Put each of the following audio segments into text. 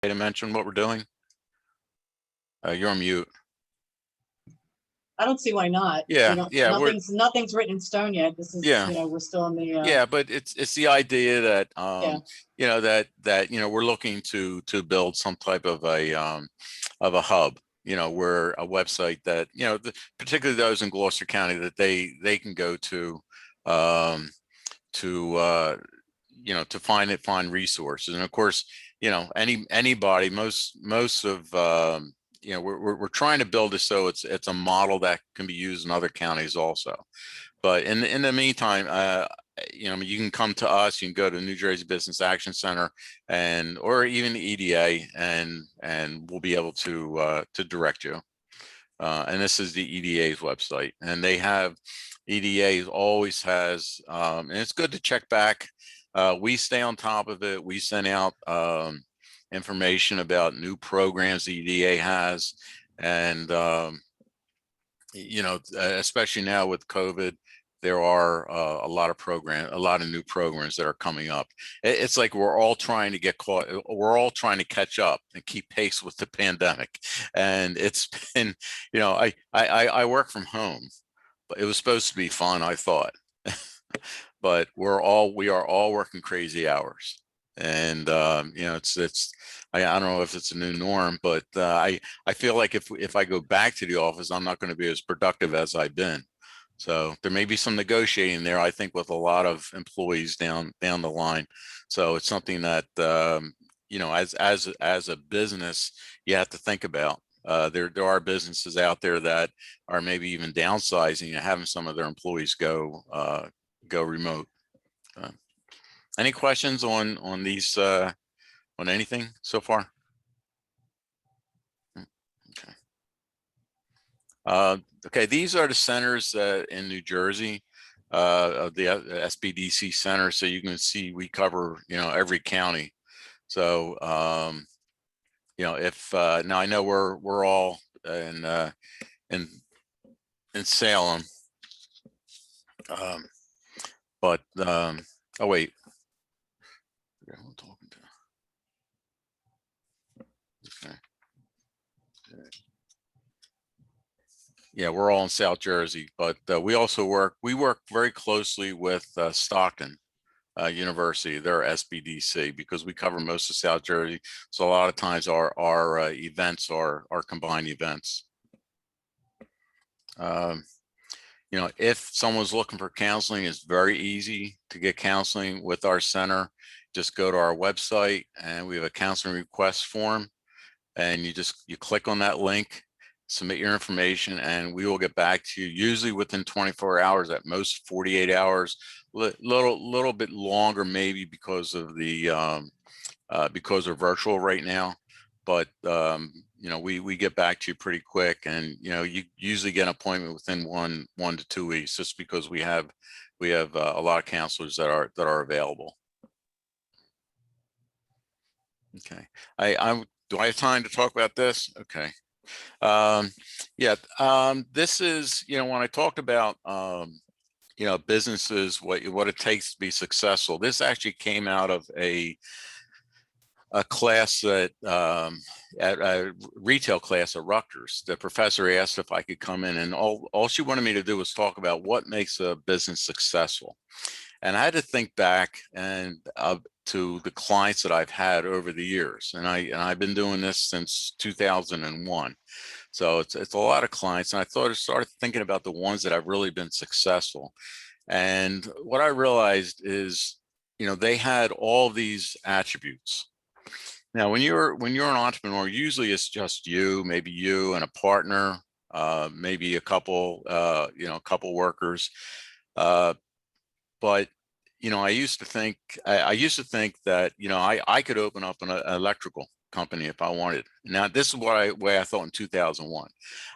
to mention what we're doing? You're on mute. I don't see why not. Yeah, yeah, nothing's written in stone yet. This is, we're still in the. Yeah, but it's the idea that yeah. we're looking to build some type of a hub. Where a website that particularly those in Gloucester County, that they can go to to find resources. And of course, anybody, most of we're trying to build it so it's a model that can be used in other counties also. But in the meantime, you can come to us. You can go to New Jersey Business Action Center or even the EDA, and we'll be able to direct you. And this is the EDA's website, and they have EDA always has, and it's good to check back. We stay on top of it. We send out information about new programs the EDA has, and especially now with COVID, there are a lot of new programs that are coming up. It's like we're all trying to get caught. We're all trying to catch up and keep pace with the pandemic. And it's been, I work from home, but it was supposed to be fun, I thought. But we are all working crazy hours. And I don't know if it's a new norm, but I feel like if I go back to the office, I'm not going to be as productive as I've been. So there may be some negotiating there, I think, with a lot of employees down the line. So it's something that as a business, you have to think about. There are businesses out there that are maybe even downsizing and having some of their employees go remote. Any questions on these on anything so far? Okay. Okay, these are the centers in New Jersey, of the SBDC center. So you can see we cover every county. So if now I know we're all in Salem, but oh wait. I'm talking to. Okay. Yeah, we're all in South Jersey, but we work very closely with Stockton University, their SBDC, because we cover most of South Jersey. So a lot of times our events are combined events. If someone's looking for counseling, it's very easy to get counseling with our center. Just go to our website, and we have a counseling request form, and you click on that link, submit your information, and we will get back to you usually within 24 hours, at most 48 hours, little bit longer maybe because of the because we're virtual right now. But we get back to you pretty quick, and you usually get an appointment within one to 2 weeks, just because we have a lot of counselors that are available. Okay, do I have time to talk about this? Okay. This is, when I talked about, businesses, what it takes to be successful. This actually came out of a class at a retail class at Rutgers. The professor asked if I could come in, and all she wanted me to do was talk about what makes a business successful. And I had to think back to the clients that I've had over the years, and I've been doing this since 2001. So it's a lot of clients, and I started thinking about the ones that have really been successful. And what I realized is, they had all these attributes. Now, when you're an entrepreneur, usually it's just maybe you and a partner, maybe a couple workers. But I used to think that I could open up an electrical company if I wanted. Now, this is way I thought in 2001.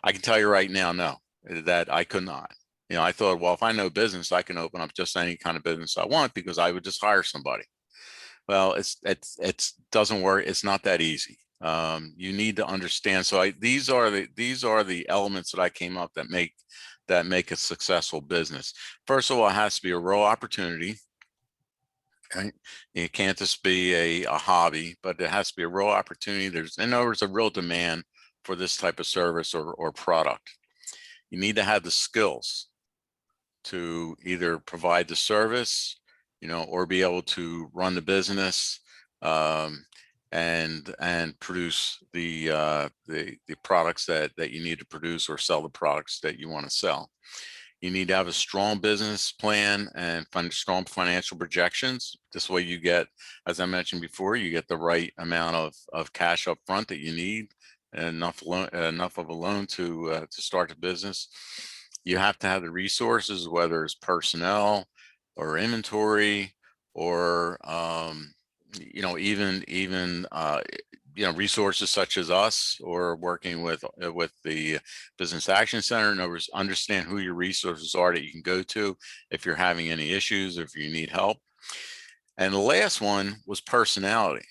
I can tell you right now, no, that I could not. I thought, well, if I know business, I can open up just any kind of business I want, because I would just hire somebody. Well, it doesn't work. It's not that easy. You need to understand. So these are the elements that I came up that make a successful business. First of all, it has to be a real opportunity. Right? It can't just be a hobby, but it has to be a real opportunity. There's a real demand for this type of service or product. You need to have the skills to either provide the service, or be able to run the business, and produce the products that you need to produce, or sell the products that you want to sell. You need to have a strong business plan and strong financial projections. This way you get, as I mentioned before, you get the right amount of cash up front that you need, and enough of a loan to start the business. You have to have the resources, whether it's personnel or inventory, or even resources such as us, or working with the Business Action Center. In other words, understand who your resources are that you can go to if you're having any issues, or if you need help. And the last one was personality,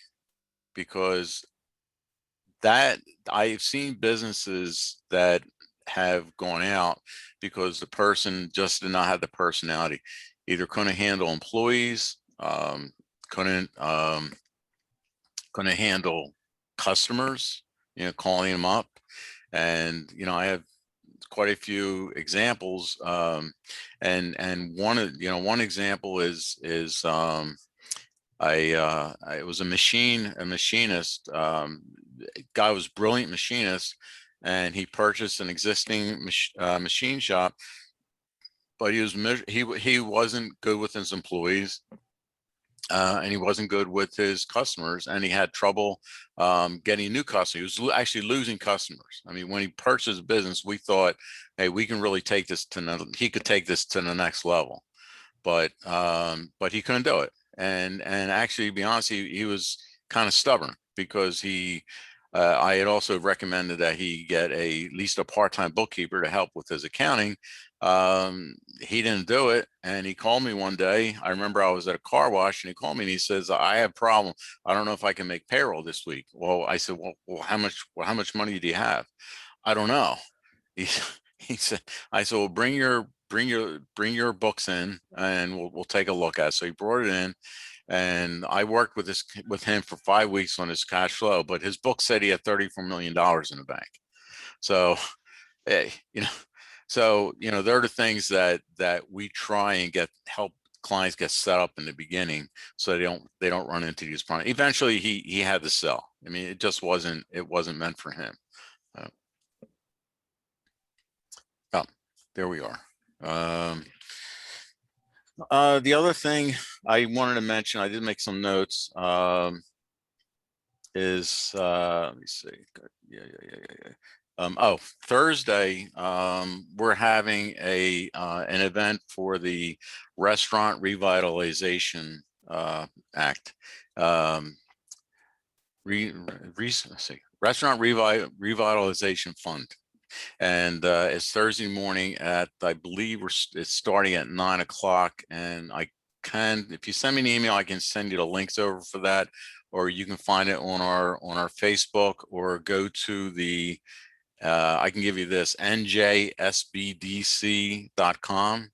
because that I've seen businesses that have gone out because the person just did not have the personality, either couldn't handle employees, couldn't handle customers, calling them up. And I have quite a few examples, and one example is I was a machinist. Guy was a brilliant machinist, and he purchased an existing machine shop, but he wasn't good with his employees. And he wasn't good with his customers, and he had trouble getting new customers. He was actually losing customers. I mean, when he purchased a business, we thought, hey, we can really take this he could take this to the next level, but he couldn't do it. And actually, to be honest, he was kind of stubborn, because I had also recommended that he get at least a part-time bookkeeper to help with his accounting. He didn't do it, and he called me one day. I remember I was at a car wash, and he called me and he says, I have a problem. I don't know if I can make payroll this week. Well, I said, well, how much money do you have? I don't know. He said, I said, well, bring your books in, and we'll take a look at it. So he brought it in, and I worked with him for 5 weeks on his cash flow, but his book said he had $34 million in the bank. So, hey, they're the things that we try and help clients get set up in the beginning, so they don't run into these problems. Eventually he had to sell. I mean, it wasn't meant for him. Oh, there we are. The other thing I wanted to mention, I did make some notes, is let me see. Yeah. Thursday, we're having an event for the Restaurant Revitalization Act. Let's see, Restaurant Revitalization Fund. And it's Thursday morning at, I believe it's starting at 9 o'clock. And if you send me an email, I can send you the links over for that, or you can find it on our Facebook, or go to the I can give you this, NJSBDC.com.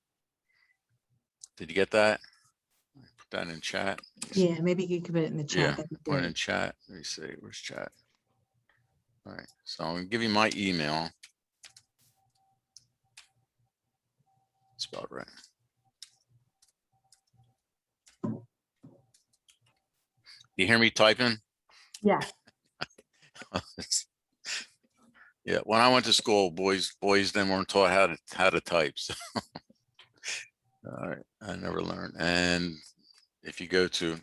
Did you get that? Put that in chat. Yeah, maybe you can put it in the chat. Yeah, put it in chat. Let me see, where's chat? All right, so I'm gonna give you my email. That's about right. You hear me typing? Yeah. Yeah, when I went to school, boys then weren't taught how to type. So. All right, I never learned. And if you go to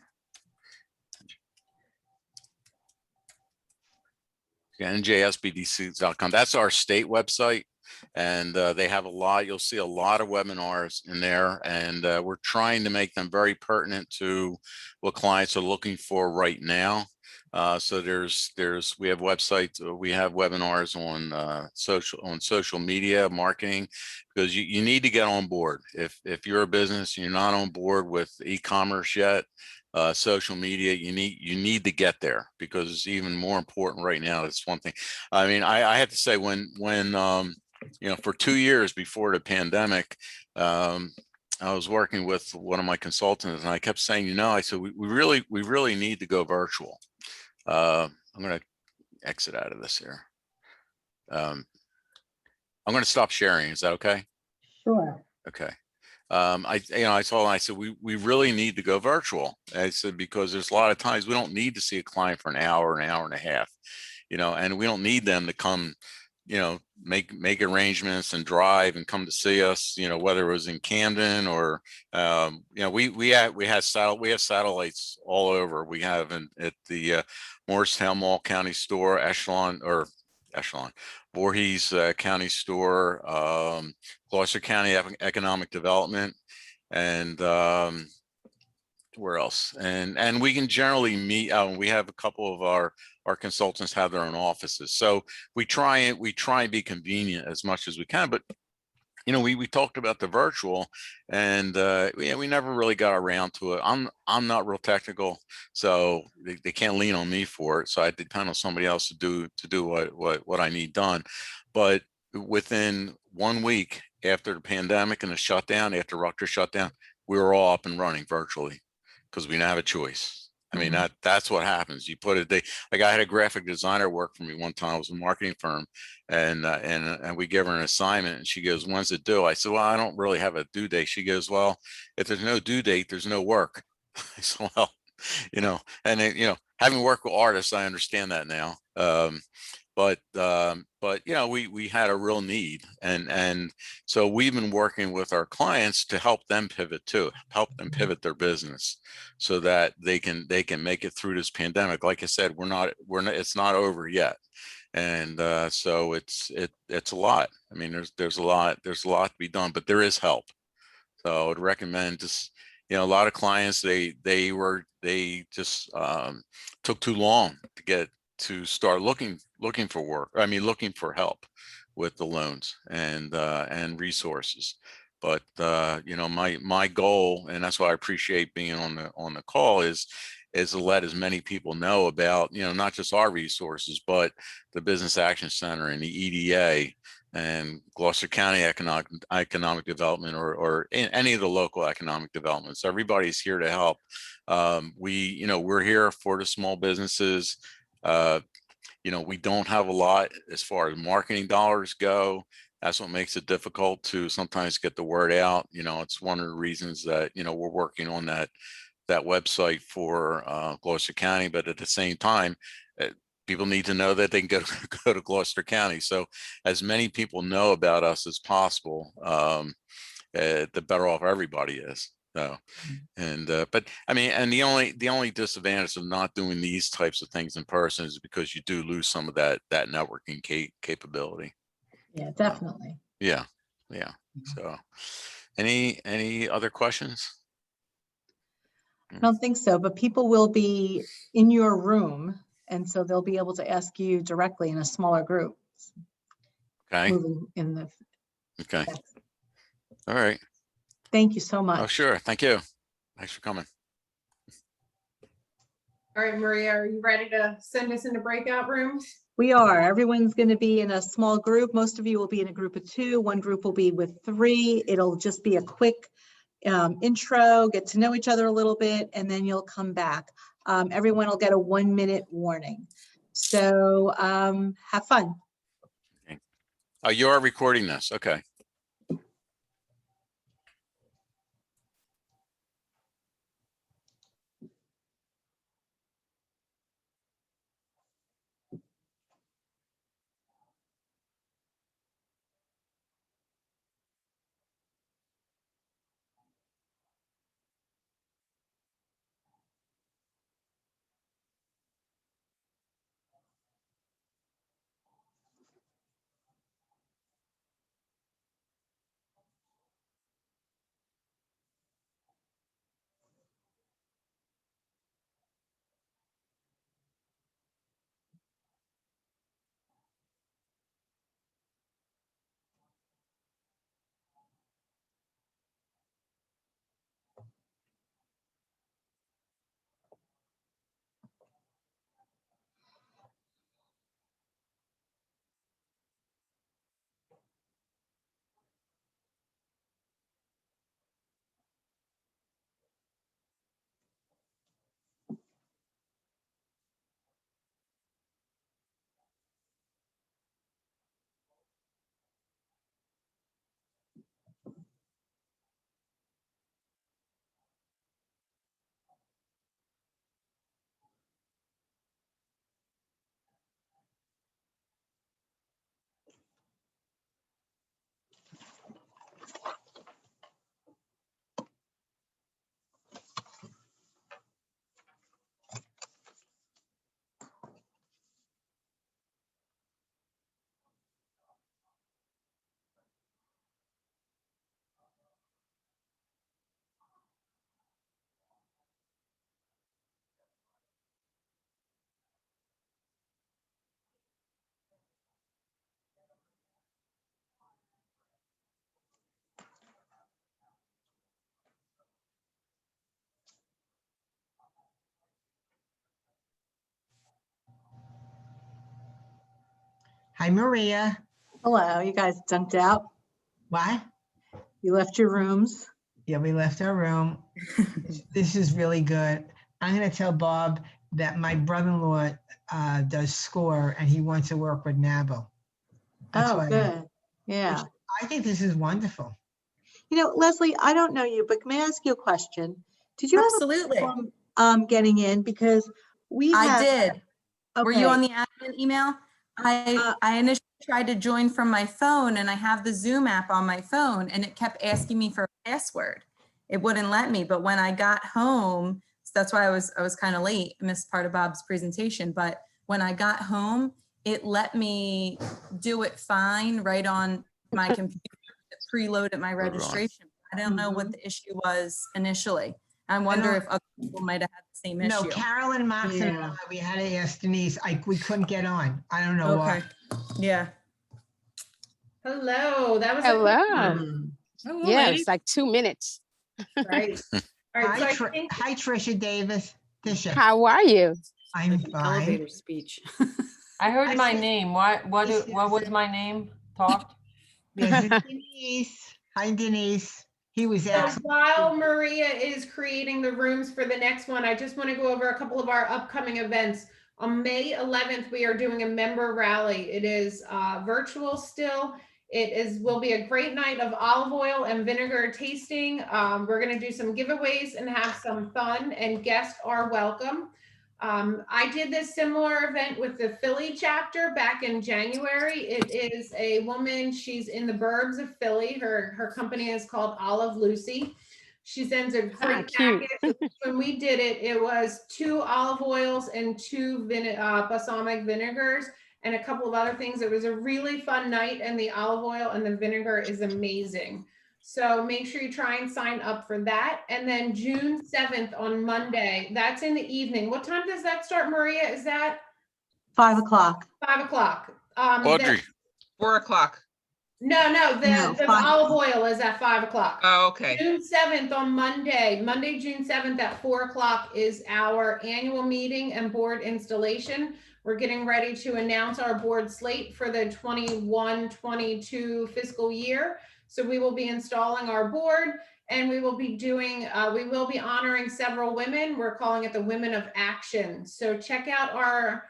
NJSBDC.com, that's our state website, and they have you'll see a lot of webinars in there, and we're trying to make them very pertinent to what clients are looking for right now. So we have websites, we have webinars on social media marketing, because you need to get on board. If you're a business and you're not on board with e-commerce yet, social media, you need to get there, because it's even more important right now. That's one thing. I mean, I have to say, when for 2 years before the pandemic, I was working with one of my consultants, and I kept saying, I said, we really need to go virtual. I'm going to exit out of this here. I'm going to stop sharing. Is that okay? Sure. Okay. I told him, I said, we really need to go virtual. I said, because there's a lot of times we don't need to see a client for an hour and a half, and we don't need them to come, make arrangements and drive and come to see us, whether it was in Camden or, we have satellites all over. We have at the Morristown Mall County Store, Echelon, Voorhees County Store, Gloucester County Economic Development, and where else? And we can generally meet. We have a couple of our consultants have their own offices, so we try and be convenient as much as we can. But we talked about the virtual, and we never really got around to it. I'm not real technical, so they can't lean on me for it. So I depend on somebody else to do what I need done. But within 1 week after the pandemic and the shutdown, after Rutgers shut down, we were all up and running virtually because we didn't have a choice. I mean, that's what happens. You put it, like I had a graphic designer work for me one time. It was a marketing firm, and we give her an assignment, and she goes, "When's it due?" I said, "Well, I don't really have a due date." She goes, "Well, if there's no due date, there's no work." I said, "Well, and having worked with artists, I understand that now." But we had a real need, and so we've been working with our clients to help them pivot too, help them pivot their business so that they can make it through this pandemic. Like I said, it's not over yet. And so it's a lot. I mean, there's a lot to be done, but there is help. So I would recommend just, a lot of clients, they just took too long to start looking for work. I mean, looking for help with the loans and resources. But my goal, and that's why I appreciate being on the call, is to let as many people know about, not just our resources, but the Business Action Center and the EDA and Gloucester County Economic Development, or any of the local economic developments. Everybody's here to help. We're here for the small businesses. We don't have a lot as far as marketing dollars go. That's what makes it difficult to sometimes get the word out. It's one of the reasons that, we're working on that website for Gloucester County, but at the same time, people need to know that they can go to Gloucester County. So as many people know about us as possible, the better off everybody is. So, but I mean, and the only disadvantage of not doing these types of things in person is because you do lose some of that networking capability. Yeah, definitely. Yeah. So, any other questions? I don't think so, but people will be in your room, and so they'll be able to ask you directly in a smaller group. Okay. Okay. All right. Thank you so much. Oh, sure. Thank you. Thanks for coming. All right, Maria, are you ready to send us into breakout rooms? We are. Everyone's going to be in a small group. Most of you will be in a group of 2. One group will be with 3. It'll just be a quick intro, get to know each other a little bit, and then you'll come back. Everyone will get a 1-minute warning. So have fun. Okay. Oh, you are recording this. Okay. Hi, Maria. Hello, you guys dunked out. What? You left your rooms. Yeah, we left our room. This is really good. I'm going to tell Bob that my brother-in-law does SCORE and he wants to work with NABO. That's Oh, why good. Yeah. I think this is wonderful. You know, Leslie, I don't know you, but may I ask you a question? Did you have a Absolutely. problem getting in? Because we I have. did. Were you Okay. on the admin email? Uh, I initially tried to join from my phone and I have the Zoom app on my phone and it kept asking me for a password. It wouldn't let me, but when I got home, so that's why I was kind of late, missed part of Bob's presentation, but when I got home, it let me do it fine right on my computer. It preloaded my registration. I don't know what the issue was initially. I wonder if other people might have had the same No, issue. Carolyn, Mox, and Yeah. I, we had to ask Denise. We couldn't get on. I don't know why. Okay. Yeah. Hello, that was a quick Hello. one, Yeah, it's like 2 minutes. right? All right, so Hi, I think hi, Trisha Davis. Tisha, How are you? I'm fine. Elevator speech. I heard I my see- name. What This was is- my name? Talked. This is Denise. Hi, Denise. He was so excellent. while Maria is creating the rooms for the next one, I just want to go over a couple of our upcoming events. On May 11th, we are doing a member rally. It is virtual still. Will be a great night of olive oil and vinegar tasting. We're going to do some giveaways and have some fun, and guests are welcome. I did this similar event with the Philly chapter back in January. It is a woman, she's in the burbs of Philly. Her company is called Olive Lucy. She sends a great cute. package. When we did it, it was 2 olive oils and 2 balsamic vinegars and a couple of other things. It was a really fun night, and the olive oil and the vinegar is amazing. So make sure you try and sign up for that. And then June 7th on Monday, that's in the evening. What time does that start, Maria? Is that 5 o'clock. 5 o'clock? Audrey, 4 o'clock. No, No, the 5. olive oil is at 5 o'clock. Oh, okay. June 7th on Monday, June 7th at 4 o'clock is our annual meeting and board installation. We're getting ready to announce our board slate for the 21-22 fiscal year. So we will be installing our board, and we will be honoring several women. We're calling it the Women of Action. So check out our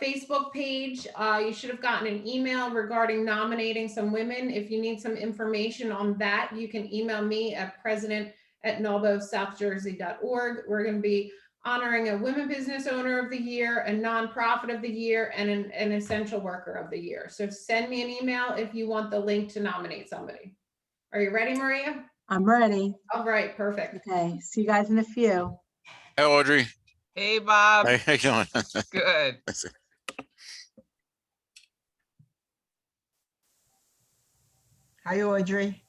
Facebook page. You should have gotten an email regarding nominating some women. If you need some information on that, you can email me at president@nobosouthjersey.org. We're going to be honoring a Women Business Owner of the Year, a Nonprofit of the Year, and an Essential Worker of the Year. So send me an email if you want the link to nominate somebody. Are you ready, Maria? I'm ready. All right, perfect. Okay, see you guys in a few. hey Audrey, Hey, Bob. how you doing? Good. Hi, Audrey.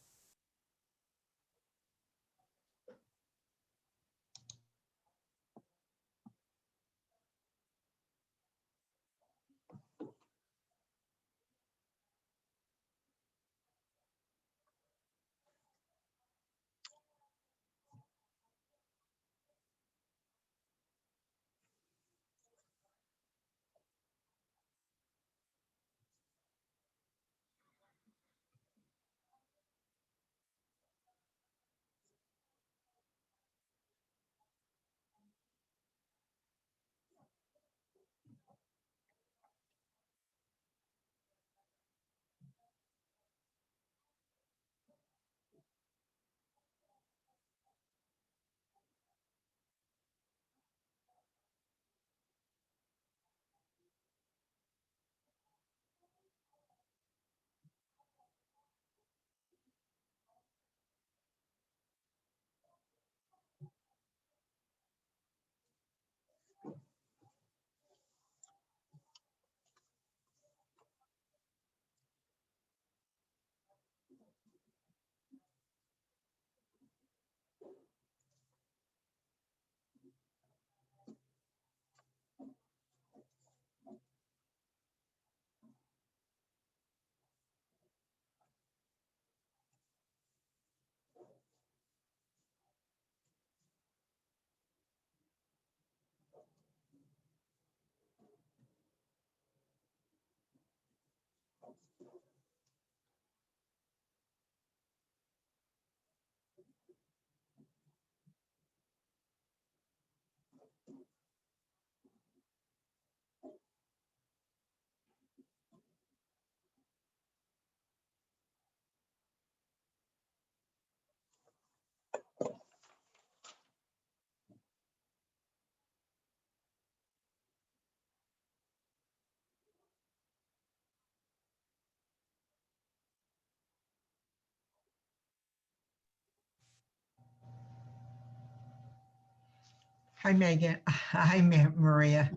Hi, Megan. Hi, Maria.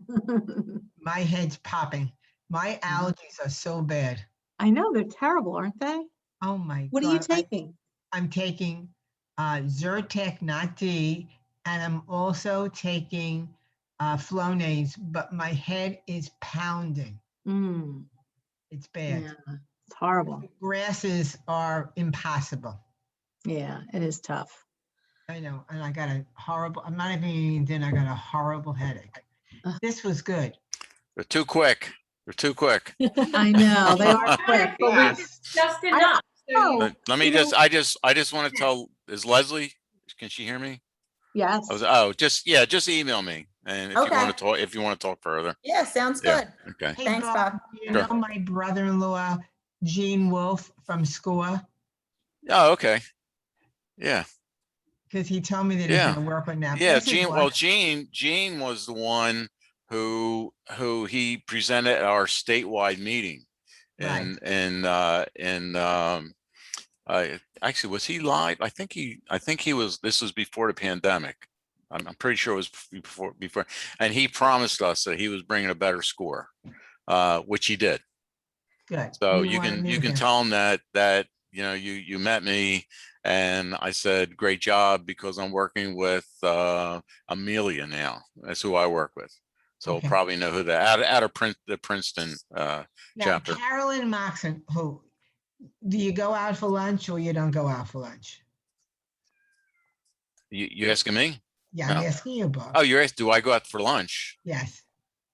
My head's popping. My allergies are so bad. I know, they're terrible, aren't they? Oh my What are you God. taking? I'm taking Zyrtec, not D, and I'm also taking Flonase, but my head is pounding. Mm, It's bad. yeah, it's horrible. Grasses are impossible. Yeah, it is tough. I know, and I got a horrible, I'm not even eating dinner, I got a horrible headache. Ugh. This was good. They're too quick. They're too quick. I know, they are quick. But we Yes. Just I enough. So you, know. Let me You know- just, I just want to tell, is Leslie, can she hear me? Yes. Just email me. And if you Okay. want to talk, if you want to talk further. Yeah, sounds Yeah. good. Okay. Hey, Thanks, Bob. You Sure. know my brother-in-law, Gene Wolfe from SCORE, Oh, okay. Yeah. because he told me that he's Yeah. going to work with that. Yeah. Bless his Gene, heart. well, Gene was the one who he presented at our statewide meeting. Right. Actually, was he live? I think he was, this was before the pandemic. I'm pretty sure it was before, and he promised us that he was bringing a better score, which he did. Good. So We you wanna can meet him. tell him that you met me, and I said great job because I'm working with Amelia now. That's who I work with. So Okay. probably know who that out of the Princeton Now, chapter. Carolyn Moxon, who, do you go out for lunch or you don't go out for lunch? You asking me? Yeah, I'm No. asking you, Bob. Oh, you're asking, do I go out for lunch? Yes.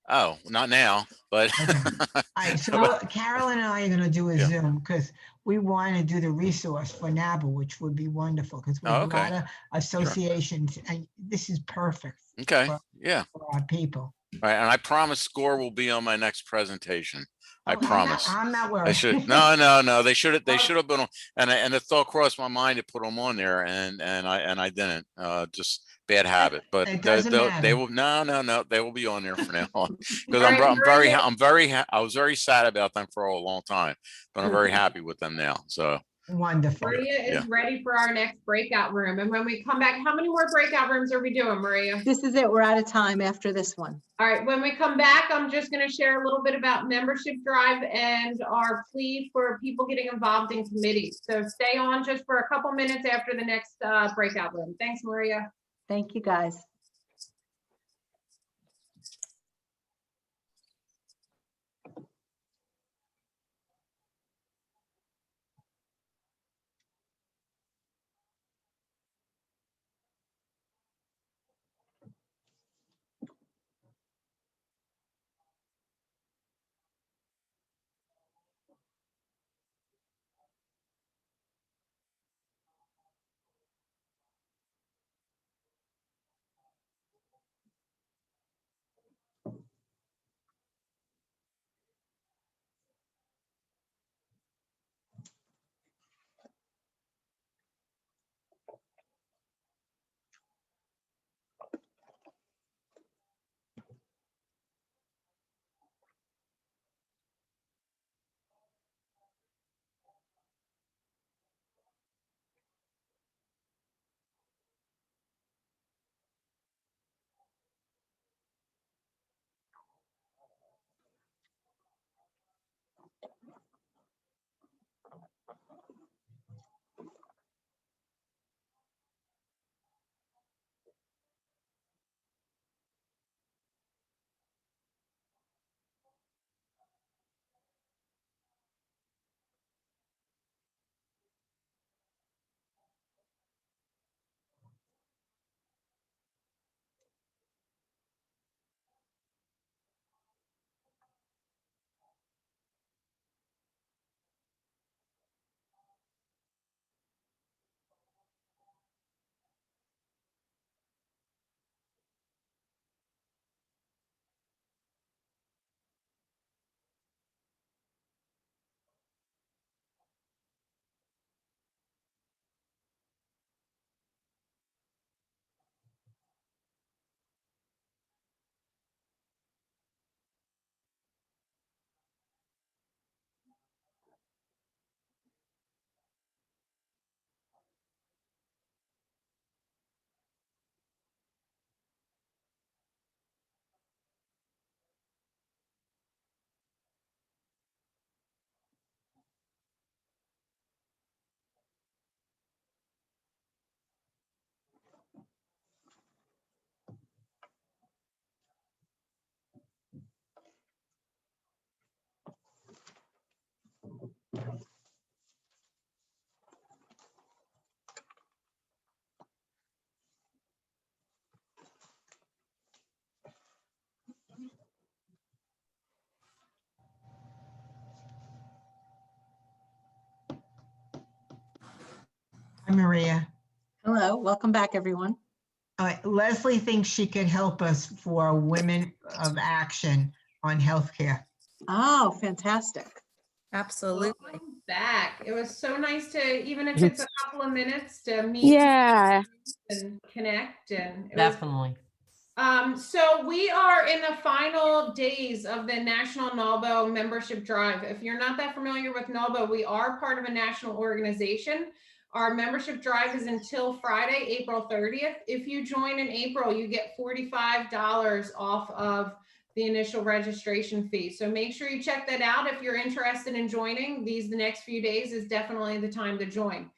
Oh, not now, but Okay. All right, so Carolyn and I are going to do a Yeah. Zoom because we want to do the resource for NABA, which would be wonderful because we Oh, have okay. a lot of associations, and this is perfect Okay, for, yeah. for our people. All right, and I promise score will be on my next presentation. I Oh, promise. I'm not I worried. should no. They should have been on, and the thought crossed my mind to put them on there, and I didn't. Just bad habit. But It doesn't they matter. will no. They will be on there from now on because All right, I was very sad about them for a long time, but I'm very happy with them now. So Wonderful. Maria is Yeah. ready for our next breakout room. And when we come back, how many more breakout rooms are we doing, Maria? This is it. We're out of time after this one. All right, when we come back, I'm just going to share a little bit about membership drive and our plea for people getting involved in committees. So stay on just for a couple minutes after the next breakout room. Thanks, Maria. Thank you, guys. Hi, Maria. Hello, welcome back, everyone. All right, Leslie thinks she could help us for Women of Action on healthcare. Oh, fantastic. Absolutely. Welcome back. It was so nice to, even if it's a couple of minutes, to meet Yeah. and connect, and it was Definitely. So we are in the final days of the National NALBO membership drive. If you're not that familiar with NALBO, we are part of a national organization. Our membership drive is until Friday, April 30th. If you join in April, you get $45 off of the initial registration fee. So make sure you check that out. If you're interested in joining, the next few days is definitely the time to join.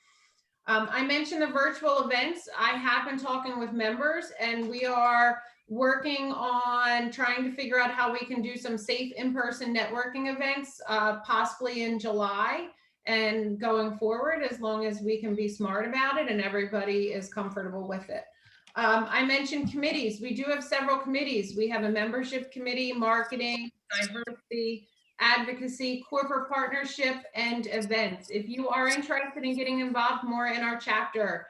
I mentioned the virtual events. I have been talking with members, and we are working on trying to figure out how we can do some safe in-person networking events, possibly in July and going forward, as long as we can be smart about it and everybody is comfortable with it. I mentioned committees. We do have several committees. We have a membership committee, marketing, diversity, advocacy, corporate partnership, and events. If you are interested in getting involved more in our chapter,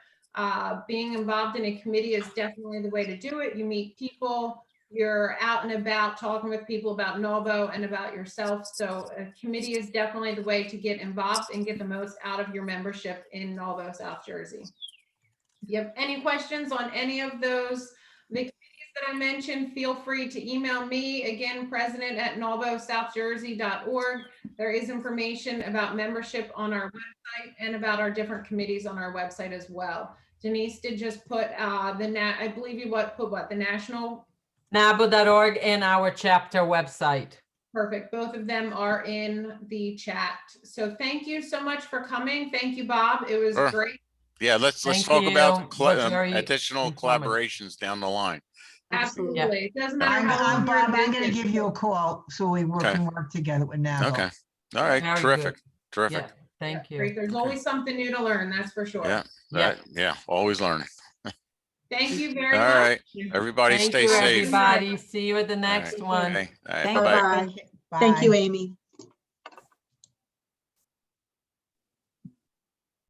being involved in a committee is definitely the way to do it. You meet people, you're out and about talking with people about NALBO and about yourself. So a committee is definitely the way to get involved and get the most out of your membership in NALBO South Jersey. If you have any questions on any of those, the that I mentioned, feel free to email me, again, president@nalbosouthjersey.org. There is information about membership on our website and about our different committees on our website as well. Denise did just put I believe you put the national NABO.org and our chapter website. Perfect. Both of them are in the chat. So thank you so much for coming. Thank you, Bob. It was Sure. great. Yeah, let's Thank talk about you. Was very additional informative. collaborations down the line. Absolutely. It doesn't matter how long Bob, you're I'm going to busy. give you a call so we Okay. can work together with NABO. Okay. All right. Very Terrific. good. Terrific. Yeah, thank you. Great. There's always something new to learn. That's for sure. Yeah. Yeah. Yeah. Always learning. Thank you very All much. right. Everybody Thank stay you, safe. everybody. See you at the next one. Okay. All right. Thank Bye-bye. Bye-bye. Thank you, Amy.